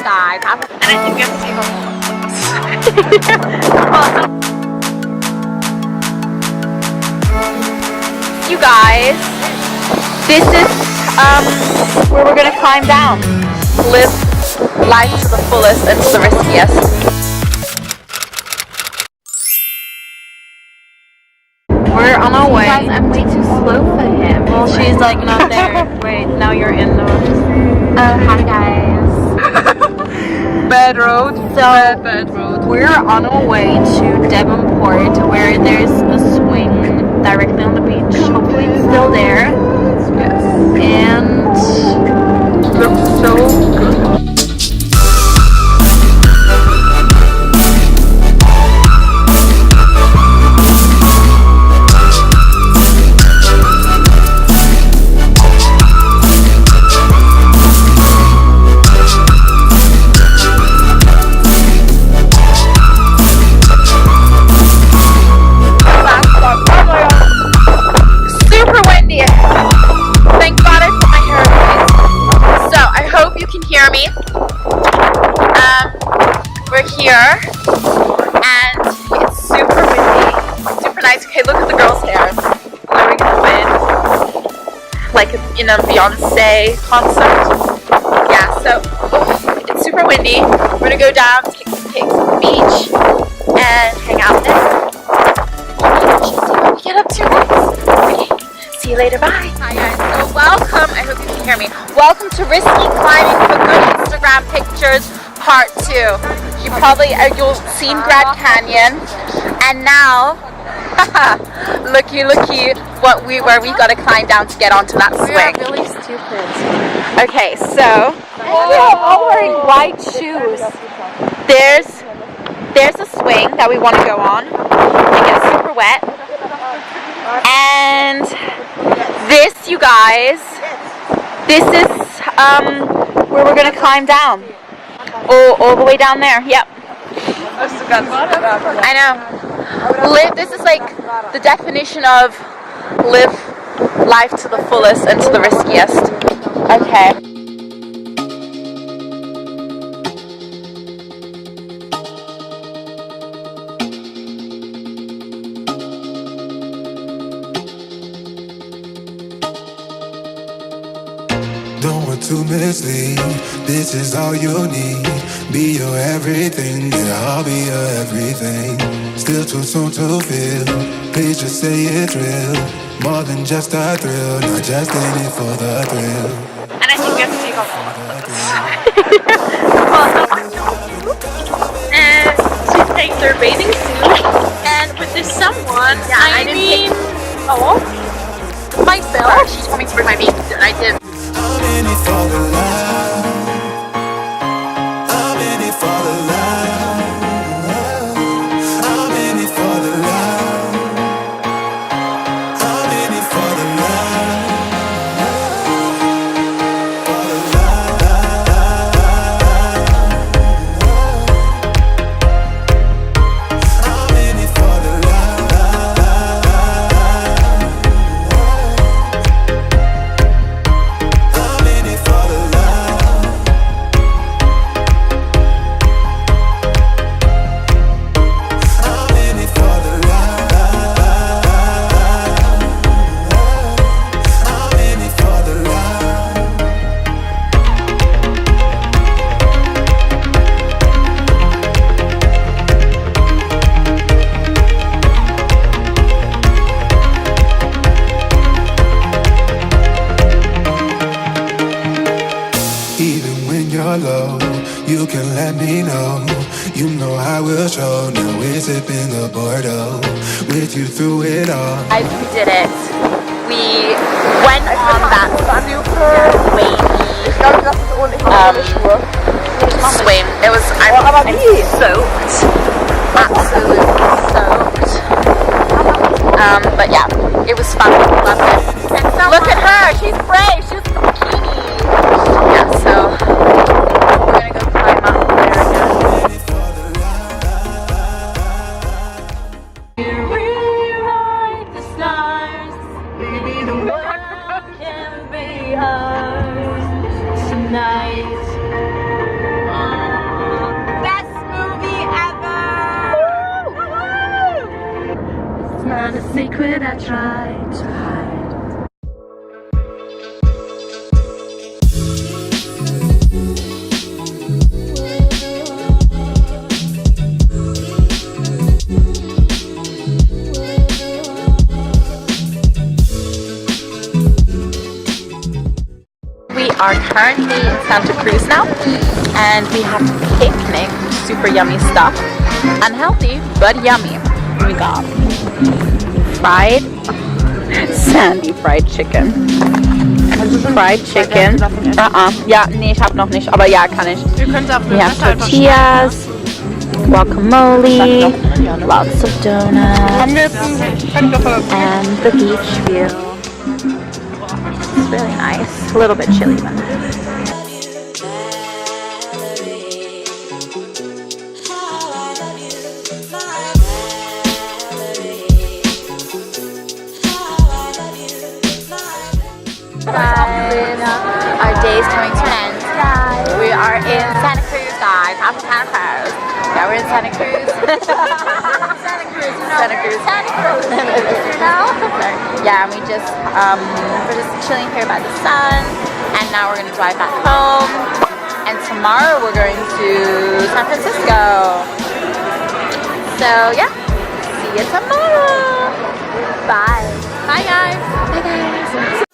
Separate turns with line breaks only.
sky. And I think we have to take off. You guys, this is where we're gonna climb down. Live life to the fullest and to the riskiest. We're on our way. Guys, I'm way too slow for him. Well, she's like not there. Wait, now you're in the. Hi guys. Bad road. So bad road. We're on our way to Devonport, where there's a swing directly on the beach. Hopefully it's still there. Yes. And looks so good. We're here and it's super windy, super nice. Okay, look at the girls' hair. Are we gonna win? Like in a Beyonce concert? Yeah, so it's super windy. We're gonna go down, take some pics at the beach, and hang out there. See what we get up to next. Okay, see you later, bye. Hi guys, so welcome, I hope you can hear me. Welcome to Risky Climbing for Good Instagram Pictures Part 2. You'll seen Grand Canyon, and now, looky, where we gotta climb down to get onto that swing.
We are really stupid.
Okay, so
we're all wearing white shoes.
There's a swing that we want to go on. It gets super wet, and this, you guys, this is where we're gonna climb down. All the way down there. Yep. I know. This is like the definition of live life to the fullest and to the riskiest. Okay.
Don't want to mislead, this is all you need. Be your everything, and I'll be your everything. Still too soon to feel, please just say it's real. More than just a thrill, not just in it for the thrill.
And I think we have to take off.
And she takes her bathing suit, and with this someone,
Yeah,
I mean, myself.
She's coming to bring my bathing suit, and I did.
I'm in it for the love. I'm in it for the love. I'm in it for the love. I'm in it for the love. For the love. I'm in it for the love. I'm in it for the love. I'm in it for the love. I'm in it for the love. Even when you're low, you can let me know. You know I will show. Now we're sipping the Bordeaux with you through it all.
Guys, we did it. We went on that super wavy swing. It was, I'm soaked. Absolutely soaked. But yeah, it was fun. Loved it. And so look at her. She's brave. She's a bikini. Yeah, so we're gonna go climb up there again.
Rewrite the stars. Maybe the world can be ours tonight.
secret I tried to hide. We are currently in Santa Cruz now, and we have picnic, super yummy stuff. Unhealthy, but yummy. We got fried, sandy fried chicken. Fried chicken. Ja, nee, ich hab noch nicht, aber ja, kann ich. We have tortillas, guacamole, lots of donuts, and the beach view. It's really nice. A little bit chilly though. Our day is coming to an end. We are in Santa Cruz, guys. Half of Santa Cruz. Yeah, we're in Santa Cruz. Santa Cruz. Santa Cruz. Santa Cruz. You know? Yeah, and we're just chilling here by the sun. And now we're gonna drive back home. And tomorrow we're going to San Francisco. So yeah, see you tomorrow. Bye. Bye guys. Bye guys.